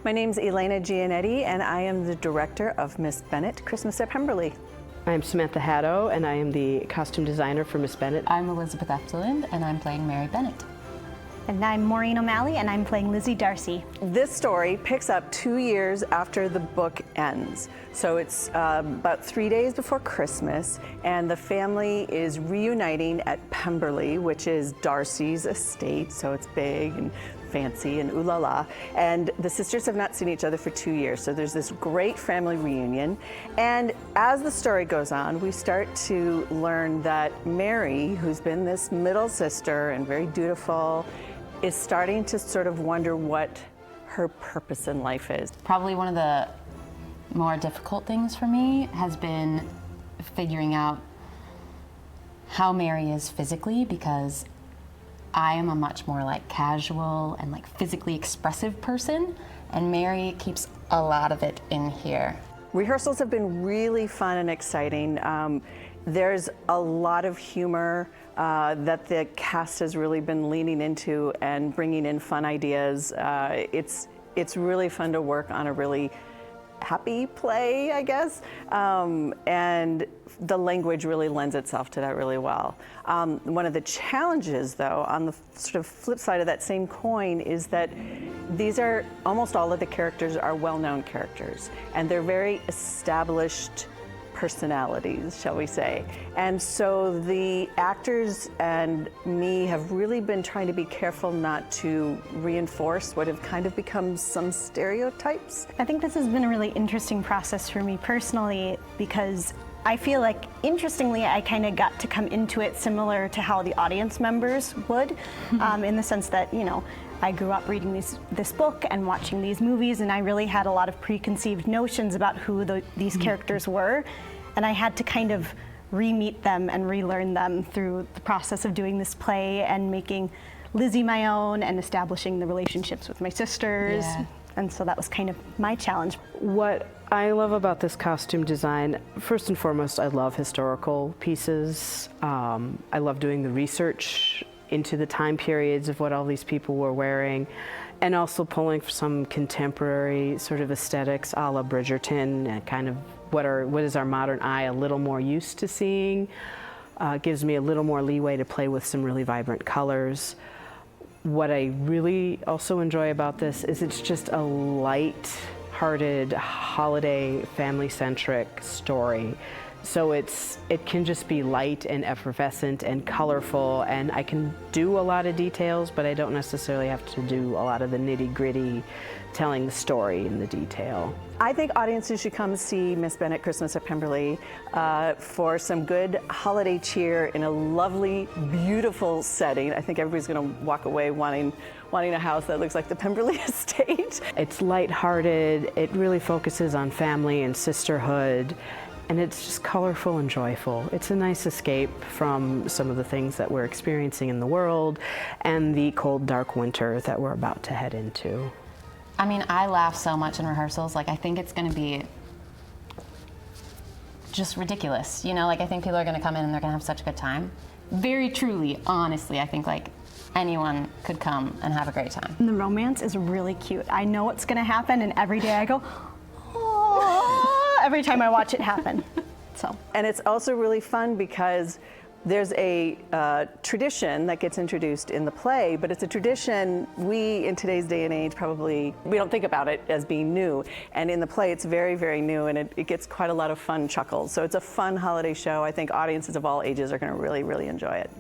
My name's Elena Giannetti, and I am the director of Miss Bennet, Christmas at Pemberley. I'm Samantha Haddow, and I am the costume designer for Miss Bennet. I'm Elizabeth Efteland, and I'm playing Mary Bennet. And I'm Maureen O'Malley, and I'm playing Lizzie Darcy. This story picks up 2 years after the book ends. So it's about 3 days before Christmas, and the family is reuniting at Pemberley, which is Darcy's estate, so it's big and fancy and ooh la la. And the sisters have not seen each other for 2 years, so there's this great family reunion. And as the story goes on, we start to learn that Mary, who's been this middle sister and very dutiful, is starting to sort of wonder what her purpose in life is. Probably one of the more difficult things for me has been figuring out how Mary is physically, because I am a much more like casual and like physically expressive person, and Mary keeps a lot of it in here. Rehearsals have been really fun and exciting. There's a lot of humor that the cast has really been leaning into and bringing in fun ideas. It's really fun to work on a really happy play, I guess, and the language really lends itself to that really well. One of the challenges, though, on the sort of flip side of that same coin, is that almost all of the characters are well-known characters, and they're very established personalities, shall we say. And so the actors and me have really been trying to be careful not to reinforce what have kind of become some stereotypes. I think this has been a really interesting process for me personally, because I feel like, interestingly, I kind of got to come into it similar to how the audience members would, in the sense that, you know, I grew up reading this book and watching these movies, and I really had a lot of preconceived notions about who these characters were, and I had to kind of re-meet them and relearn them through the process of doing this play and making Lizzie my own and establishing the relationships with my sisters. Yeah. And so that was kind of my challenge. What I love about this costume design, first and foremost, I love historical pieces. I love doing the research into the time periods of what all these people were wearing, and also pulling some contemporary sort of aesthetics a la Bridgerton, and kind of what is our modern eye a little more used to seeing. Gives me a little more leeway to play with some really vibrant colors. What I really also enjoy about this is it's just a light-hearted, holiday, family-centric story. So it can just be light and effervescent and colorful, and I can do a lot of details, but I don't necessarily have to do a lot of the nitty-gritty telling the story in the detail. I think audiences should come see Miss Bennet Christmas at Pemberley for some good holiday cheer in a lovely, beautiful setting. I think everybody's going to walk away wanting a house that looks like the Pemberley estate. It's Lighthearted, it really focuses on family and sisterhood, and it's just colorful and joyful. It's a nice escape from some of the things that we're experiencing in the world and the cold, dark winter that we're about to head into. I mean, I laugh so much in rehearsals. Like, I think it's going to be just ridiculous. You know, like, I think people are going to come in and they're going to have such a good time. Very truly, honestly, I think, like, anyone could come and have a great time. And the romance is really cute. I know what's going to happen, and every day I go, oh, every time I watch it happen. So. And it's also really fun because there's a tradition that gets introduced in the play, but it's a tradition we, in today's day and age, we don't think about it as being new. And in the play, it's very, very new, and it gets quite a lot of fun chuckles. So it's a fun holiday show. I think audiences of all ages are going to really, really enjoy it.